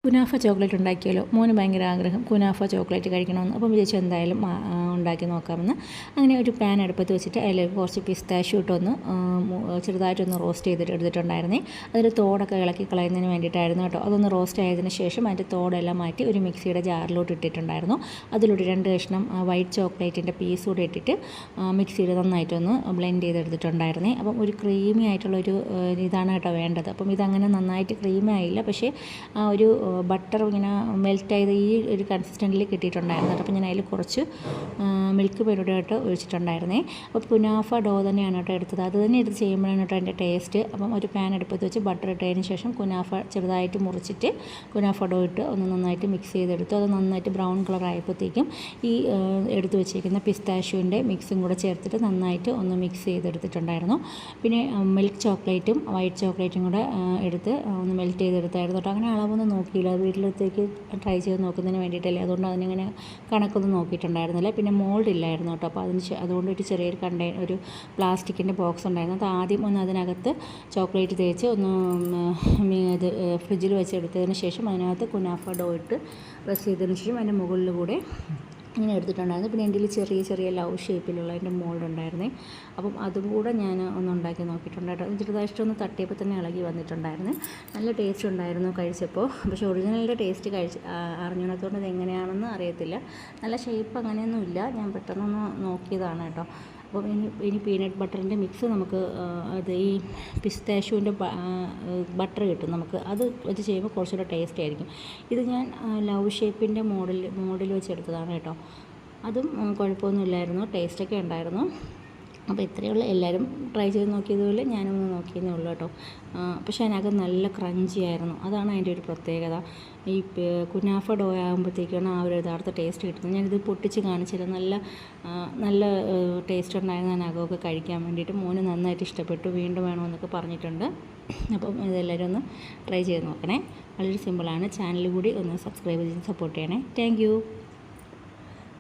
Kunafa chocolate ഉണ്ടാക്കിയാലോ, മോന് ഭയങ്കര ആഗ്രഹം കുനാഫ ചോക്ലേറ്റ് കഴിക്കണമെന്ന്. അപ്പം വിചാരിച്ചു എന്തായാലും ഉണ്ടാക്കി നോക്കാമെന്ന്. അങ്ങനെ ഒരു പാൻ അടുപ്പത്ത് വെച്ചിട്ട് അതിൽ കുറച്ച് പിസ്താഷ്യൂ ഇട്ടൊന്ന് ചെറുതായിട്ടൊന്ന് റോസ്റ്റ് ചെയ്തിട്ട് എടുത്തിട്ടുണ്ടായിരുന്നേ. അതിൽ തോടൊക്കെ ഇളക്കി കളയുന്നതിന് വേണ്ടിയിട്ടായിരുന്നു കേട്ടോ. അതൊന്ന് റോസ്റ്റ് ആയതിന് ശേഷം അതിൻ്റെ തോടെല്ലാം മാറ്റി ഒരു മിക്സിയുടെ ജാറിലോട്ട് ഇട്ടിട്ടുണ്ടായിരുന്നു. അതിലൂടെ 2 കഷ്ണം വൈറ്റ് ചോക്ലേറ്റിൻ്റെ പീസ് കൂടെ ഇട്ടിട്ട് മിക്സിയിൽ നന്നായിട്ടൊന്ന് ബ്ലെൻഡ് ചെയ്തെടുത്തിട്ടുണ്ടായിരുന്നേ. അപ്പം ഒരു ക്രീമി ആയിട്ടുള്ളൊരു ഇതാണ് കേട്ടോ വേണ്ടത്. അപ്പം ഇതങ്ങനെ നന്നായിട്ട് ക്രീമി ആയില്ല, പക്ഷേ ആ ഒരു ബട്ടർ ഇങ്ങനെ മെൽറ്റ് ചെയ്ത് ഈ ഒരു കൺസിസ്റ്റൻറ്റിൽ കിട്ടിയിട്ടുണ്ടായിരുന്നു. അപ്പോൾ ഞാൻ അതിൽ കുറച്ച് മിൽക്ക് മെയ്ഡായിട്ട് ഒഴിച്ചിട്ടുണ്ടായിരുന്നേ. അപ്പോൾ കുനാഫ ഡോ തന്നെയാണ് കേട്ടോ എടുത്തത്. അത് തന്നെ എടുത്ത് ചെയ്യുമ്പോഴാണ് കേട്ടോ അതിൻ്റെ ടേസ്റ്റ്. അപ്പം ഒരു പാൻ അടുപ്പത്ത് വെച്ച് ബട്ടർ ഇട്ടതിന് ശേഷം കുനാഫ ചെറുതായിട്ട് മുറിച്ചിട്ട് കുനാഫ ഡോ ഇട്ട് ഒന്ന് നന്നായിട്ട് മിക്സ് ചെയ്തെടുത്തു. അത് നന്നായിട്ട് ബ്രൗൺ കളർ ആയപ്പോഴത്തേക്കും ഈ എടുത്ത് വെച്ചിരിക്കുന്ന പിസ്താഷ്യൂവിൻ്റെ മിക്സും കൂടെ ചേർത്തിട്ട് നന്നായിട്ട് ഒന്ന് മിക്സ് ചെയ്തെടുത്തിട്ടുണ്ടായിരുന്നു. പിന്നെ മിൽക്ക് ചോക്ലേറ്റും വൈറ്റ് ചോക്ലേറ്റും കൂടെ എടുത്ത് ഒന്ന് മെൽറ്റ് ചെയ്തെടുത്തായിരുന്നു കേട്ടോ. അങ്ങനെ അളവൊന്നും നോക്കിയില്ല, വീട്ടിലത്തേക്ക് ട്രൈ ചെയ്ത് നോക്കുന്നതിന് വേണ്ടിയിട്ടല്ലേ. അതുകൊണ്ട് അതിനിങ്ങനെ കണക്കൊന്നും നോക്കിയിട്ടുണ്ടായിരുന്നില്ല. പിന്നെ മോൾഡ് ഇല്ലായിരുന്നു കേട്ടോ. അപ്പോൾ അതുകൊണ്ട് ഒരു ചെറിയൊരു ഒരു പ്ലാസ്റ്റിക്കിൻ്റെ ബോക്സ് ഉണ്ടായിരുന്നു. അത് ആദ്യം ഒന്ന് അതിനകത്ത് ചോക്ലേറ്റ് തേച്ച് ഒന്ന് ഇത് ഫ്രിഡ്ജിൽ വെച്ചെടുത്തതിന് ശേഷം അതിനകത്ത് കുനാഫ ഡോ ഇട്ട് പ്രസ് ചെയ്തതിന് ശേഷം അതിൻ്റെ മുകളിൽ കൂടെ ഇങ്ങനെ എടുത്തിട്ടുണ്ടായിരുന്നു. പിന്നെ എൻ്റെ ചെറിയ ചെറിയ ലവ് ഷേപ്പിലുള്ള അതിൻ്റെ മോൾഡ് ഉണ്ടായിരുന്നേ. അപ്പം അതും കൂടെ ഞാൻ ഒന്ന് ഉണ്ടാക്കി നോക്കിയിട്ടുണ്ടായിരുന്നു. ചെറുതായിട്ടൊന്ന് തട്ടിയപ്പോൾ തന്നെ ഇളകി വന്നിട്ടുണ്ടായിരുന്നു. നല്ല ടേസ്റ്റ് ഉണ്ടായിരുന്നു കഴിച്ചപ്പോൾ. പക്ഷേ ഒറിജിനലിൻ്റെ ടേസ്റ്റ് അറിഞ്ഞിടത്തോണ്ട് ഇത് എങ്ങനെയാണെന്ന് അറിയത്തില്ല. നല്ല ഷേപ്പ് അങ്ങനെയൊന്നുമില്ല. ഞാൻ പെട്ടെന്നൊന്ന് നോക്കിയതാണ് കേട്ടോ. അപ്പോൾ ഇനി പീനട്ട് ബട്ടറിൻ്റെ മിക്സ് നമുക്ക് അത് ഈ പിസ്താഷ്യൂവിൻ്റെ ബട്ടർ കിട്ടും നമുക്ക്. അത് വെച്ച് ചെയ്യുമ്പോൾ കുറച്ചുകൂടെ ടേസ്റ്റ് ആയിരിക്കും. ഇത് ഞാൻ ലവ് ഷേപ്പിൻ്റെ മോഡിൽ വെച്ചെടുത്തതാണ് കേട്ടോ. അതും കുഴപ്പമൊന്നുമില്ലായിരുന്നു, ടേസ്റ്റൊക്കെ ഉണ്ടായിരുന്നു. അപ്പോൾ ഇത്രയുള്ള എല്ലാവരും ട്രൈ ചെയ്ത് നോക്കിയതുപോലെ ഞാനൊന്ന് നോക്കിയതേ ഉള്ളൂ കേട്ടോ. പക്ഷേ അതിനകത്ത് നല്ല ക്രഞ്ചി ആയിരുന്നു. അതാണ് അതിൻ്റെ ഒരു പ്രത്യേകത. ഈ കുനാഫ ഡോ ആകുമ്പോഴത്തേക്കാണ് ആ ഒരു യഥാർത്ഥ ടേസ്റ്റ് കിട്ടുന്നത്. ഞാനിത് പൊട്ടിച്ച് കാണിച്ചില്ല. നല്ല ടേസ്റ്റ് ഉണ്ടായിരുന്നു അതിനകമൊക്കെ കഴിക്കാൻ വേണ്ടിയിട്ട്. മോന് നന്നായിട്ട് ഇഷ്ടപ്പെട്ടു, വീണ്ടും വേണമെന്നൊക്കെ പറഞ്ഞിട്ടുണ്ട്. അപ്പം ഇതെല്ലാവരും ഒന്ന് ട്രൈ ചെയ്ത് നോക്കണേ. വളരെ സിമ്പിളാണ്. ചാനൽ കൂടി ഒന്ന് സബ്സ്ക്രൈബ് ചെയ്ത് സപ്പോർട്ട് ചെയ്യണേ. താങ്ക്